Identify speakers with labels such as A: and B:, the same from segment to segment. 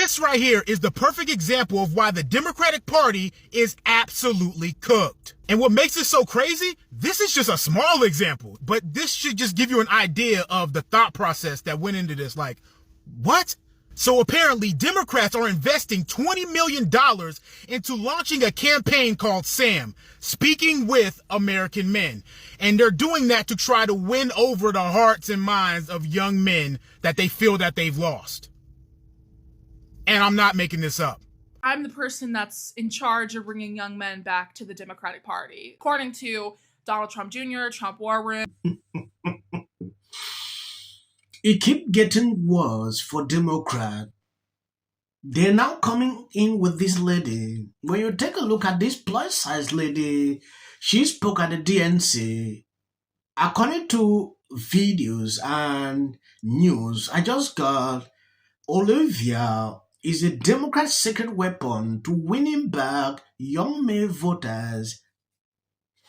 A: This right here is the perfect example of why the Democratic Party is absolutely cooked. And what makes it so crazy, this is just a small example, but this should just give you an idea of the thought process that went into this. Like, what? So apparently Democrats are investing $20 million into launching a campaign called SAM, Speaking with American Men. And they're doing that to try to win over the hearts and minds of young men that they feel that they've lost. And I'm not making this up.
B: I'm the person that's in charge of bringing young men back to the Democratic Party. According to Donald Trump Jr., Trump War Room.
C: It keeps getting worse for Democrats. They're now coming in with this lady. When you take a look at this plus-size lady, she spoke at the DNC. According to videos and news I just got, Olivia is a Democrat's secret weapon to winning back young male voters.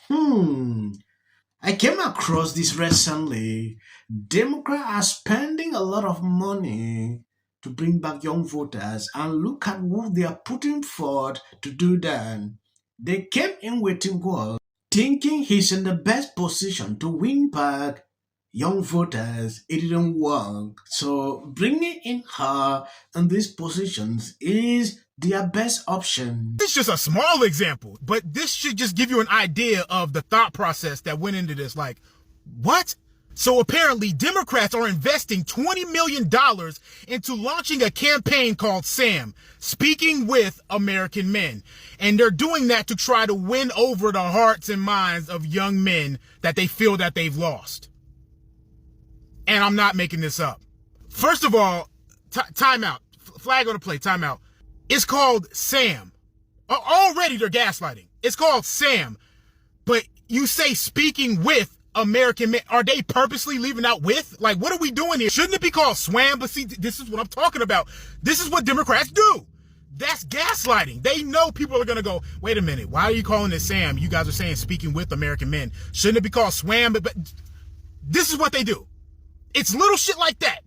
C: I came across this recently. Democrats are spending a lot of money to bring back young voters, and look at who they are putting forward to do that. They came in waiting goal, thinking he's in the best position to win back young voters. It didn't work. So bringing in her in these positions is their best option.
A: This is just a small example, but this should just give you an idea of the thought process that went into this. Like, what? So apparently Democrats are investing $20 million into launching a campaign called SAM, Speaking with American Men. And they're doing that to try to win over the hearts and minds of young men that they feel that they've lost. And I'm not making this up. First of all, time out. Flag on the play, time out. It's called SAM. Already they're gaslighting. It's called SAM. But you say Speaking with American Men. Are they purposely leaving out with? Like, what are we doing here? Shouldn't it be called SWAM? But see, this is what I'm talking about. This is what Democrats do. That's gaslighting. They know people are going to go, wait a minute, why are you calling it SAM? You guys are saying Speaking with American Men. Shouldn't it be called SWAM? But this is what they do. It's little shit like that.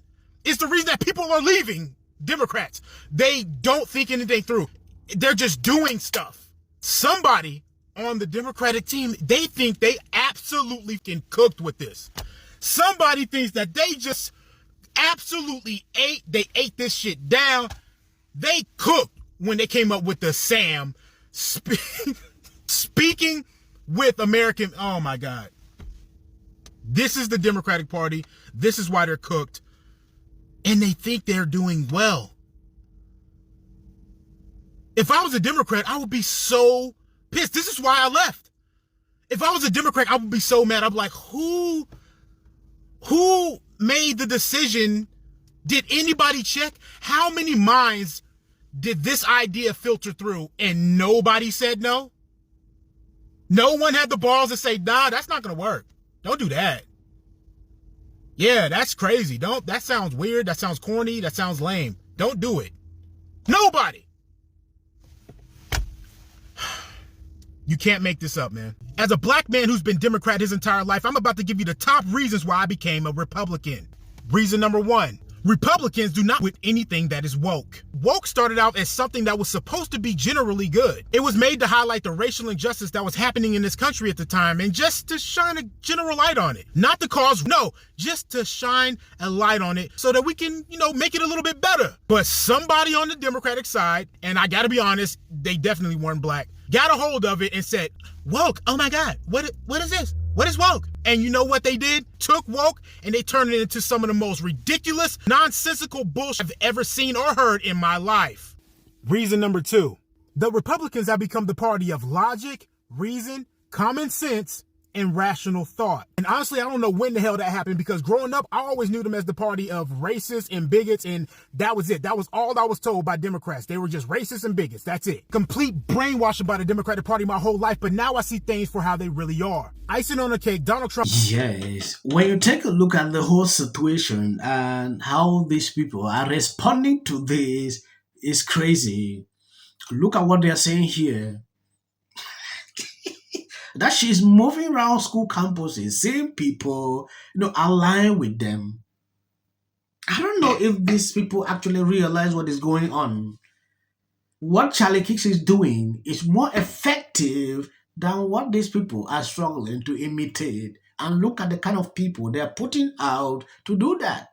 A: It's the reason that people are leaving Democrats. They don't think anything through. They're just doing stuff. Somebody on the Democratic team, they think they absolutely cooked with this. Somebody thinks that they just absolutely ate this shit down. They cooked when they came up with the SAM, Speaking with American. Oh my God. This is the Democratic Party. This is why they're cooked. And they think they're doing well. If I was a Democrat, I would be so pissed. This is why I left. If I was a Democrat, I would be so mad. I'd be like, who made the decision? Did anybody check? How many minds did this idea filter through and nobody said no? No one had the balls to say, nah, that's not going to work. Don't do that. Yeah, that's crazy. That sounds weird. That sounds corny. That sounds lame. Don't do it. Nobody. You can't make this up, man. As a black man who's been Democrat his entire life, I'm about to give you the top reasons why I became a Republican. Reason number one. Republicans do not with anything that is woke. Woke started out as something that was supposed to be generally good. It was made to highlight the racial injustice that was happening in this country at the time and just to shine a general light on it. Not to cause, no, just to shine a light on it so that we can, make it a little bit better. But somebody on the Democratic side, and I gotta be honest, they definitely weren't black, got a hold of it and said, woke, oh my God, what is this? What is woke? And you know what they did? Took woke and they turned it into some of the most ridiculous, nonsensical bullshit I've ever seen or heard in my life. Reason number two. The Republicans have become the party of logic, reason, common sense, and rational thought. And honestly, I don't know when the hell that happened because growing up, I always knew them as the party of racists and bigots, and that was it. That was all I was told by Democrats. They were just racists and bigots. That's it. Complete brainwashing by the Democratic Party my whole life, but now I see things for how they really are. Icing on the cake, Donald Trump.
C: Yes, when you take a look at the whole situation and how these people are responding to this, is crazy. Look at what they are saying here. That she's moving around school campuses, seeing people, align with them. I don't know if these people actually realize what is going on. What Charlie Kicks is doing is more effective than what these people are struggling to imitate. And look at the kind of people they're putting out to do that.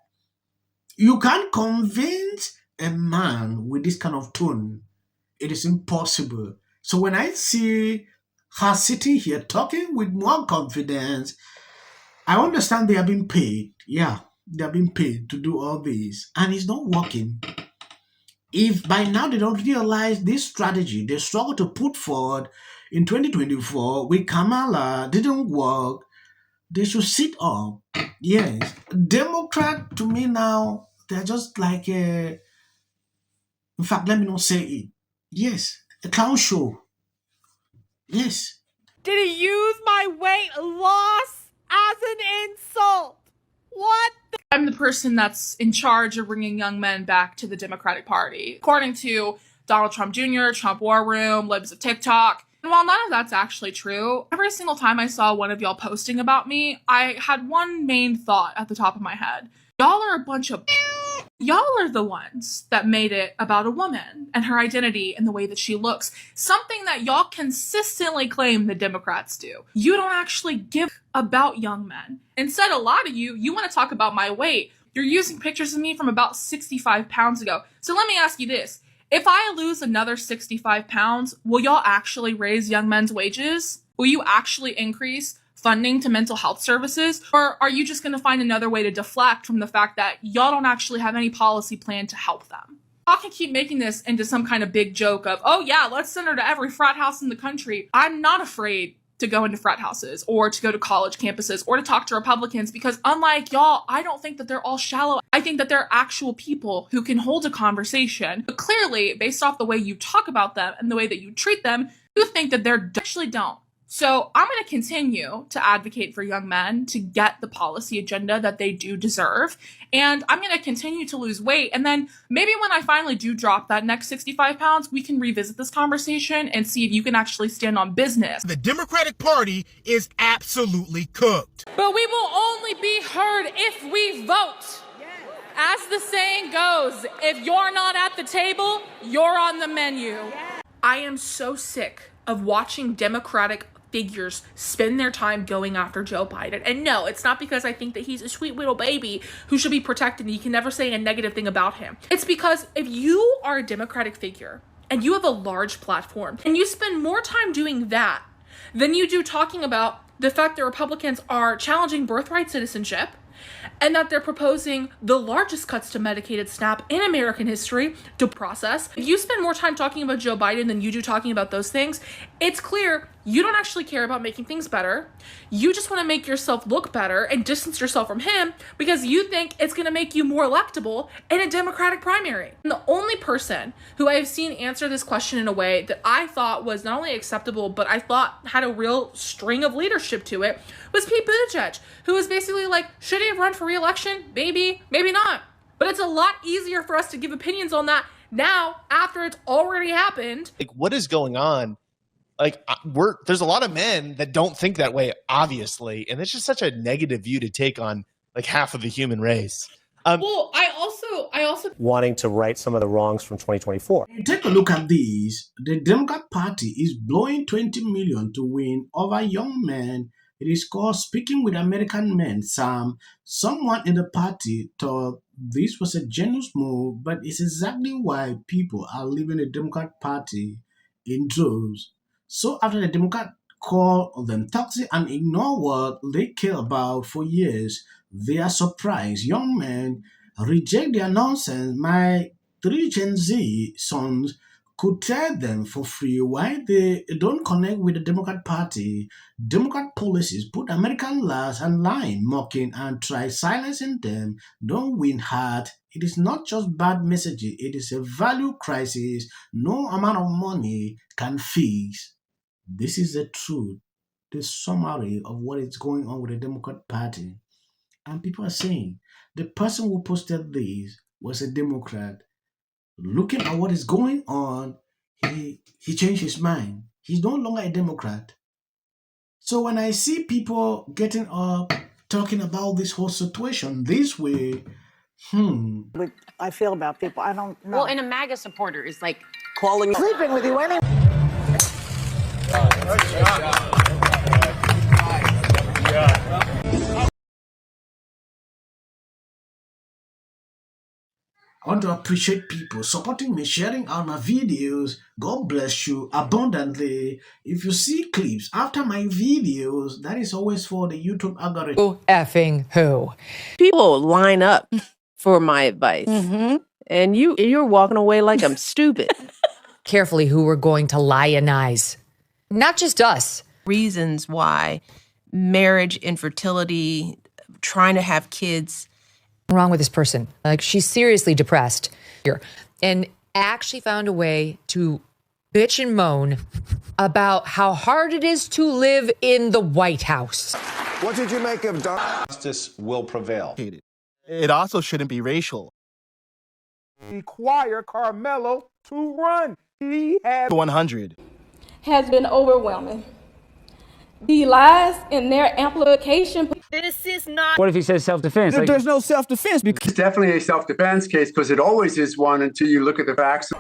C: You can't convince a man with this kind of tone. It is impossible. So when I see her sitting here talking with more confidence, I understand they are being paid. Yeah, they are being paid to do all this. And it's not working. If by now they don't realize this strategy they struggle to put forward in 2024 with Kamala didn't work, they should sit up. Yes. Democrat to me now, they're just like in fact, let me not say it. Yes, a clown show. Yes.
D: Did he use my weight loss as an insult? What?
B: I'm the person that's in charge of bringing young men back to the Democratic Party. According to Donald Trump Jr., Trump War Room, Libs of TikTok. And while none of that's actually true, every single time I saw one of y'all posting about me, I had one main thought at the top of my head. Y'all are a bunch of... Y'all are the ones that made it about a woman and her identity and the way that she looks. Something that y'all consistently claim the Democrats do. You don't actually give about young men. Instead, a lot of you want to talk about my weight. You're using pictures of me from about 65 pounds ago. So let me ask you this. If I lose another 65 pounds, will y'all actually raise young men's wages? Will you actually increase funding to mental health services? Or are you just going to find another way to deflect from the fact that y'all don't actually have any policy plan to help them? Y'all can keep making this into some kind of big joke of, oh yeah, let's send her to every frat house in the country. I'm not afraid to go into frat houses or to go to college campuses or to talk to Republicans because unlike y'all, I don't think that they're all shallow. I think that they're actual people who can hold a conversation. But clearly, based off the way you talk about them and the way that you treat them, you think that they're actually don't. So I'm going to continue to advocate for young men to get the policy agenda that they do deserve. And I'm going to continue to lose weight. And then maybe when I finally do drop that next 65 pounds, we can revisit this conversation and see if you can actually stand on business.
A: The Democratic Party is absolutely cooked.
D: But we will only be heard if we vote. As the saying goes, if you're not at the table, you're on the menu.
B: I am so sick of watching Democratic figures spend their time going after Joe Biden. And no, it's not because I think that he's a sweet little baby who should be protected and you can never say a negative thing about him. It's because if you are a Democratic figure and you have a large platform and you spend more time doing that than you do talking about the fact that Republicans are challenging birthright citizenship and that they're proposing the largest cuts to Medicaid SNAP in American history to process. If you spend more time talking about Joe Biden than you do talking about those things, it's clear you don't actually care about making things better. You just want to make yourself look better and distance yourself from him because you think it's going to make you more electable in a Democratic primary. And the only person who I have seen answer this question in a way that I thought was not only acceptable, but I thought had a real string of leadership to it was Pete Buttigieg, who was basically like, should he have run for re-election? Maybe, maybe not. But it's a lot easier for us to give opinions on that now after it's already happened.
E: Like, what is going on? Like, there's a lot of men that don't think that way, obviously, and it's just such a negative view to take on like half of the human race.
B: Well, I also
F: wanting to right some of the wrongs from 2024.
C: Take a look at these. The Democrat Party is blowing 20 million to win over young men. It is called Speaking with American Men. Someone in the party thought this was a genius move, but it's exactly why people are leaving the Democrat Party in droves. So after the Democrat call them toxic and ignore what they care about for years, they are surprised. Young men reject their nonsense. My 3 Gen Z sons could tell them for free why they don't connect with the Democrat Party. Democrat policies put American last and lying, mocking, and try silencing them. Don't win heart. It is not just bad messaging. It is a value crisis no amount of money can fix. This is the truth, the summary of what is going on with the Democrat Party. And people are saying the person who posted this was a Democrat. Looking at what is going on, he changed his mind. He's no longer a Democrat. So when I see people getting up, talking about this whole situation this way,
G: I feel about people. I don't know.
H: Well, and a MAGA supporter is like
G: calling sleeping with you anyway.
C: I want to appreciate people supporting me, sharing out my videos. God bless you abundantly. If you see clips after my videos, that is always for the YouTube algorithm.
I: Who effing who?
J: People line up for my advice, and you're walking away like I'm stupid.
I: Carefully who we're going to lionize. Not just us.
K: Reasons why marriage, infertility, trying to have kids.
I: Wrong with this person. Like, she's seriously depressed here and actually found a way to bitch and moan about how hard it is to live in the White House.
L: What did you make of justice will prevail?
M: It also shouldn't be racial.
N: Require Carmelo to run. He had
M: 100.
O: Has been overwhelming. The lies in their amplification.
P: This is not.
Q: What if he says self-defense?
N: There's no self-defense.
R: It's definitely a self-defense case because it always is one until you look at the facts.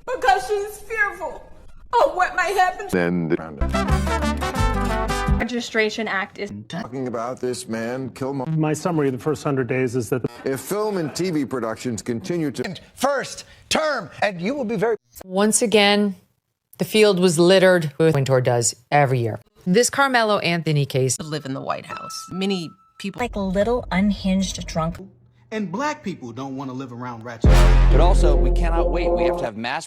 O: Because she's fearful of what might happen.
L: Then the
P: Registration Act is
L: talking about this man, Killmonger.
F: My summary of the first 100 days is that
L: if film and TV productions continue to
S: first term, and you will be very.
I: Once again, the field was littered with Wintour does every year. This Carmelo Anthony case.
K: Live in the White House. Many people
P: like a little unhinged drunk.
T: And black people don't want to live around ratchet.
U: But also, we cannot wait. We have to have mass